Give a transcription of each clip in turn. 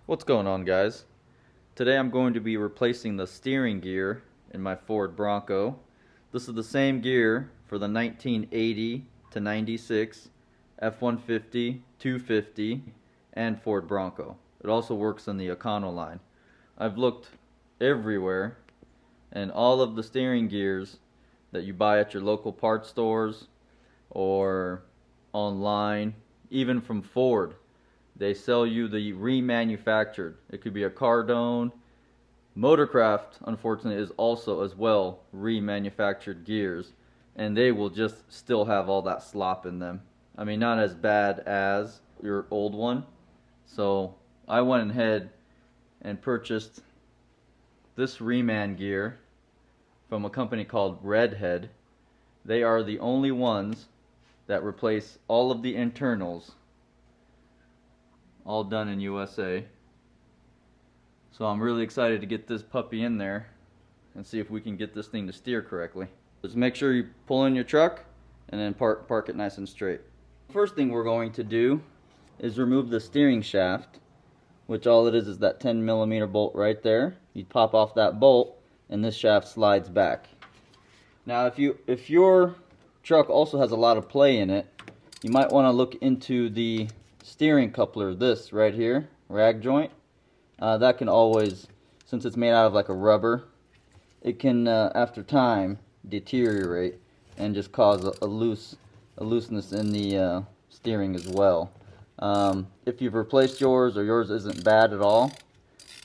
What's going on, guys? Today I'm going to be replacing the steering gear in my Ford Bronco. This is the same gear for the 1980 to 96 F150, 250, and Ford Bronco. It also works in the econoline. I've looked everywhere, and all of the steering gears that you buy at your local parts stores or online, even from Ford, they sell you the remanufactured. It could be a Cardone. Motorcraft, unfortunately, is also as well remanufactured gears, and they will just still have all that slop in them. I mean, not as bad as your old one. So I went ahead and purchased this reman gear from a company called RedHead. They are the only ones that replace all of the internals, all done in USA. So I'm really excited to get this puppy in there and see if we can get this thing to steer correctly. Just make sure you pull in your truck and then park it nice and straight. First thing we're going to do is remove the steering shaft, which all it is that 10mm bolt right there. You pop off that bolt and this shaft slides back. Now if your truck also has a lot of play in it, you might want to look into the steering coupler, this right here, rag joint. That can always, since it's made out of like a rubber, it can after time deteriorate and just cause a looseness in the steering as well. If you've replaced yours or yours isn't bad at all,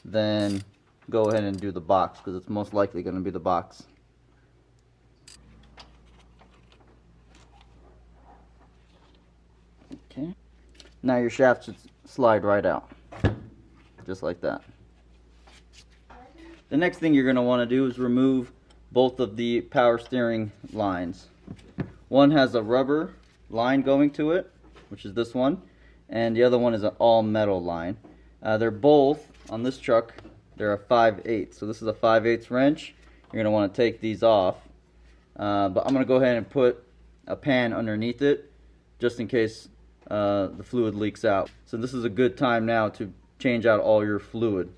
then go ahead and do the box, because it's most likely going to be the box. Okay. Now your shaft should slide right out, just like that. The next thing you're going to want to do is remove both of the power steering lines. One has a rubber line going to it, which is this one, and the other one is an all metal line. They're both, on this truck, they're a 5/8. So this is a 5/8 wrench. You're going to want to take these off. But I'm going to go ahead and put a pan underneath it, just in case the fluid leaks out. So this is a good time now to change out all your fluid.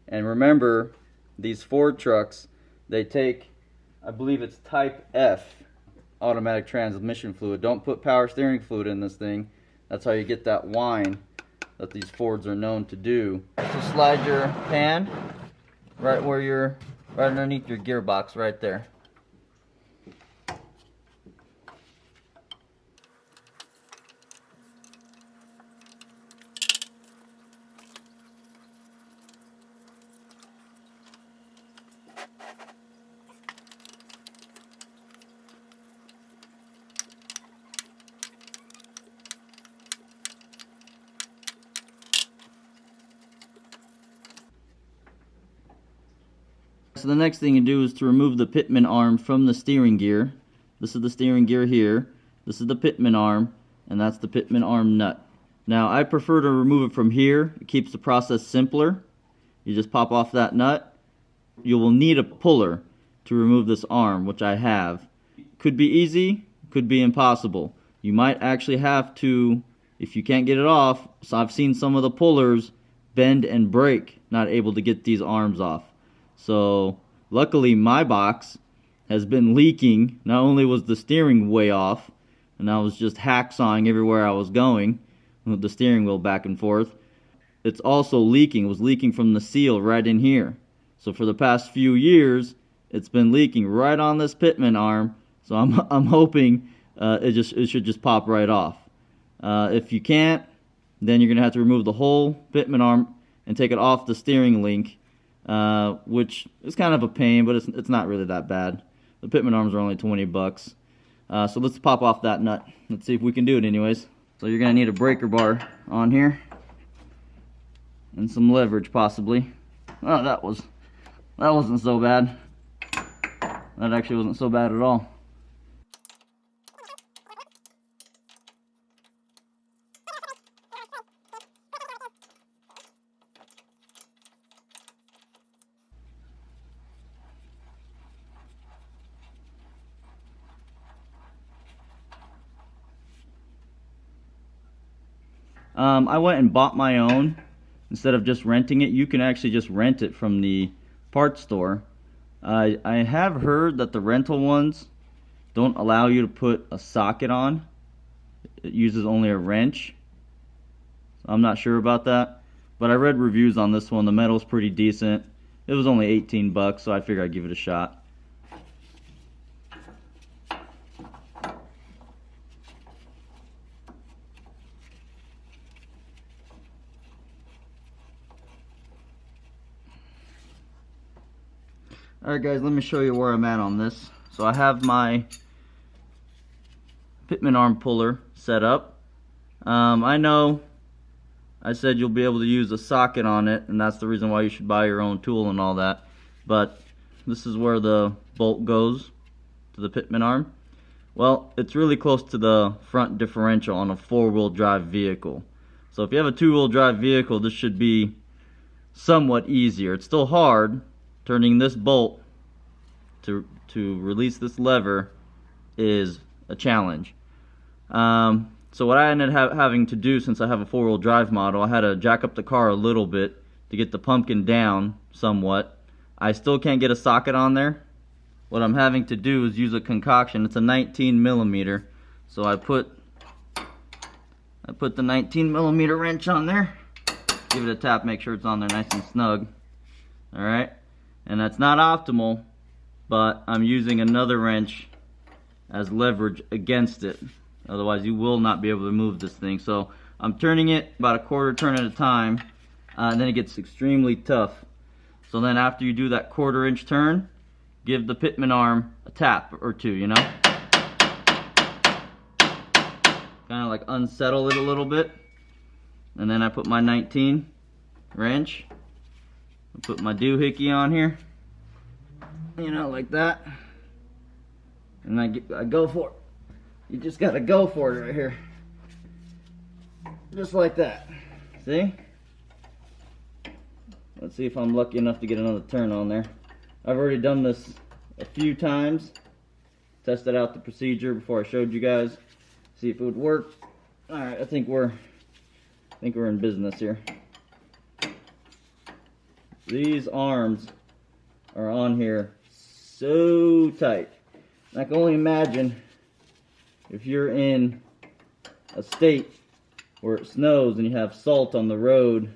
And remember, these Ford trucks, they take, I believe it's type F automatic transmission fluid. Don't put power steering fluid in this thing. That's how you get that whine that these Fords are known to do. So slide your pan right underneath your gearbox right there. So the next thing you do is to remove the Pitman arm from the steering gear. This is the steering gear here. This is the Pitman arm, and that's the Pitman arm nut. Now I prefer to remove it from here. It keeps the process simpler. You just pop off that nut. You will need a puller to remove this arm, which I have. Could be easy, could be impossible. You might actually have to, if you can't get it off, so I've seen some of the pullers bend and break, not able to get these arms off. So luckily my box has been leaking. Not only was the steering way off, and I was just hacksawing everywhere I was going with the steering wheel back and forth, it's also leaking. It was leaking from the seal right in here. So for the past few years, it's been leaking right on this Pitman arm. So I'm hoping it should just pop right off. If you can't, then you're gonna have to remove the whole Pitman arm and take it off the steering link. Which is kind of a pain, but it's not really that bad. The Pitman arms are only 20 bucks. So let's pop off that nut. Let's see if we can do it anyways. So you're going to need a breaker bar on here. And some leverage possibly. Oh, that wasn't so bad. That actually wasn't so bad at all. I went and bought my own instead of just renting it, you can actually just rent it from the parts store. I have heard that the rental ones don't allow you to put a socket on. It uses only a wrench. So I'm not sure about that. But I read reviews on this one. The metal's pretty decent. It was only 18 bucks, so I figured I'd give it a shot. Alright guys, let me show you where I'm at on this. So I have my Pitman arm puller set up. I know I said you'll be able to use a socket on it, and that's the reason why you should buy your own tool and all that. But this is where the bolt goes to the Pitman arm. Well, it's really close to the front differential on a four-wheel drive vehicle. So if you have a two-wheel drive vehicle, this should be somewhat easier. It's still hard. Turning this bolt to release this lever is a challenge. So what I ended up having to do, since I have a four-wheel drive model, I had to jack up the car a little bit to get the pumpkin down somewhat. I still can't get a socket on there. What I'm having to do is use a concoction. It's a 19 millimeter. So I put the 19 millimeter wrench on there. Give it a tap, make sure it's on there nice and snug. Alright. And that's not optimal, but I'm using another wrench as leverage against it. Otherwise you will not be able to move this thing. So I'm turning it about a quarter turn at a time, and then it gets extremely tough. So then after you do that quarter-inch turn, give the Pitman arm a tap or two, you know? Kind of like unsettle it a little bit. And then I put my 19 wrench. I put my doohickey on here, you know, like that, and I go for it. You just gotta go for it right here, just like that. See? Let's see if I'm lucky enough to get another turn on there. I've already done this a few times, tested out the procedure before I showed you guys, see if it would work. All right, I think we're in business here. These arms are on here so tight. I can only imagine if you're in a state where it snows and you have salt on the road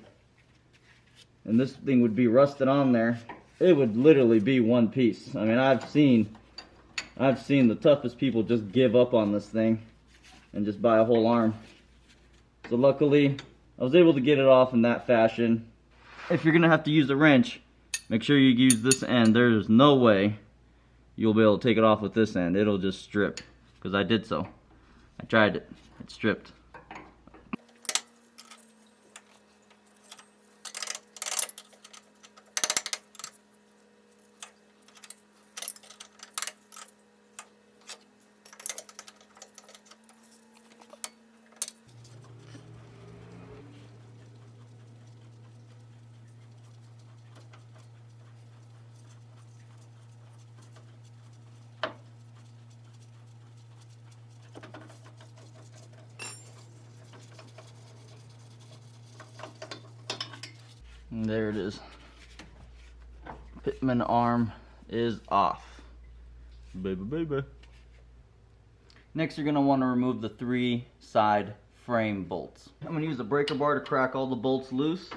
and this thing would be rusted on there, it would literally be one piece. I mean, I've seen the toughest people just give up on this thing and just buy a whole arm. So luckily, I was able to get it off in that fashion. If you're gonna have to use a wrench, make sure you use this end. There's no way you'll be able to take it off with this end. It'll just strip, because I did so. I tried it. It stripped. And there it is. Pitman arm is off. Baby, baby. Next, you're going to want to remove the 3 side frame bolts. I'm going to use a breaker bar to crack all the bolts loose.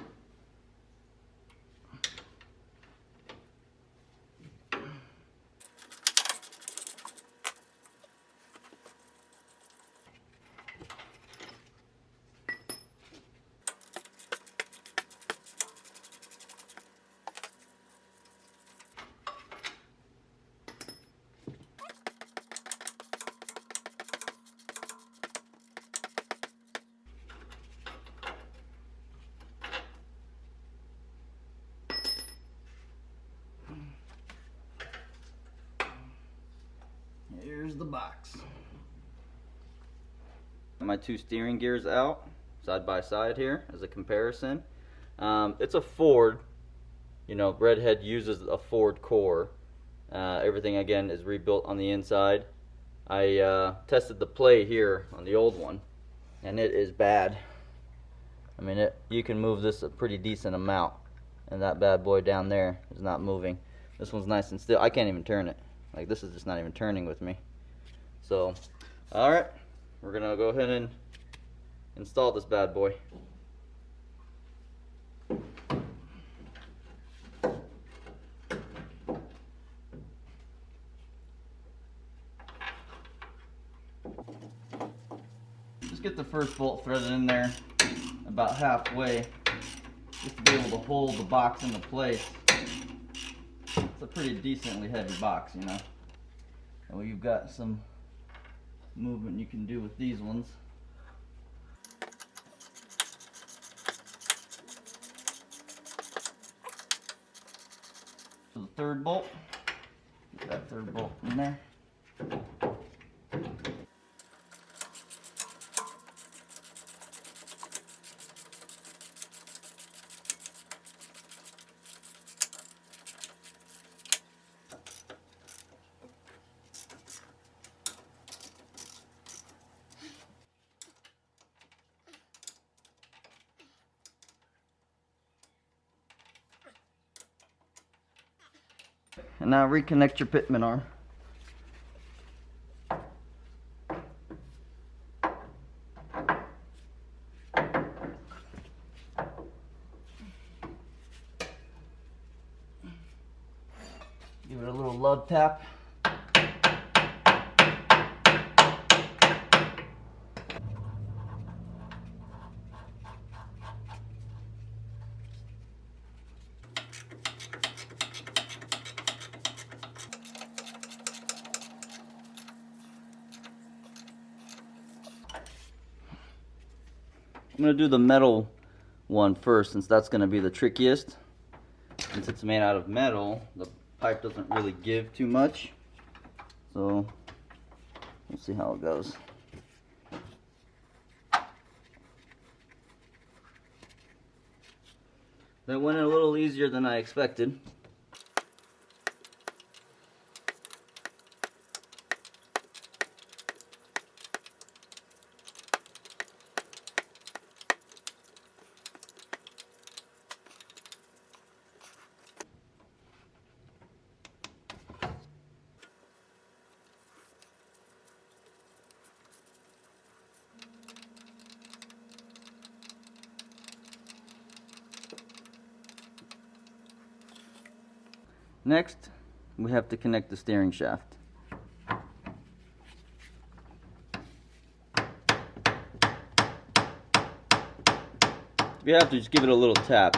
Here's the box. My 2 steering gears out side by side here as a comparison. It's a Ford. You know, RedHead uses a Ford core. Everything again is rebuilt on the inside. I tested the play here on the old one, and it is bad. I mean, you can move this a pretty decent amount, and that bad boy down there is not moving. This one's nice and still. I can't even turn it. Like, this is just not even turning with me. So, alright, we're gonna go ahead and install this bad boy. Just get the first bolt threaded in there about halfway, just to be able to hold the box into place. It's a pretty decently heavy box, you know. And you've got some movement you can do with these ones. So the third bolt, get that third bolt in there. And now reconnect your Pitman arm. Give it a little love tap. I'm going to do the metal one first, since that's going to be the trickiest. Since it's made out of metal, the pipe doesn't really give too much. So, we'll see how it goes. That went a little easier than I expected. Next, we have to connect the steering shaft. You have to just give it a little tap.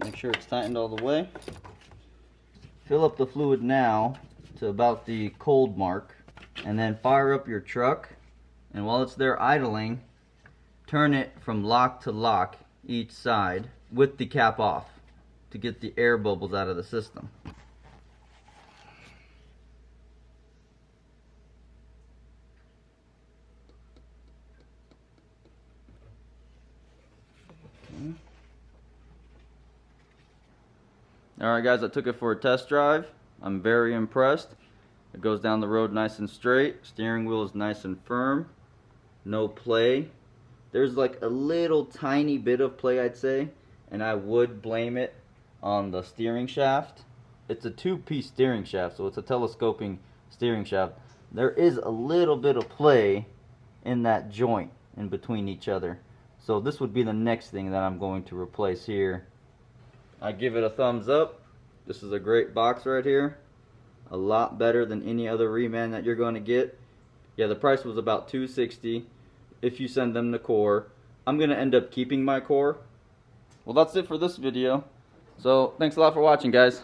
Make sure it's tightened all the way. Fill up the fluid now to about the cold mark, and then fire up your truck, and while it's there idling, turn it from lock to lock each side with the cap off to get the air bubbles out of the system. Okay. Alright guys, I took it for a test drive. I'm very impressed. It goes down the road nice and straight. Steering wheel is nice and firm. No play. There's like a little tiny bit of play, I'd say, and I would blame it on the steering shaft. It's a two-piece steering shaft, so it's a telescoping steering shaft. There is a little bit of play in that joint in between each other. So this would be the next thing that I'm going to replace here. I give it a thumbs up. This is a great box right here. A lot better than any other reman that you're going to get. Yeah, the price was about $260 if you send them the core. I'm going to end up keeping my core. Well, that's it for this video. So, thanks a lot for watching, guys.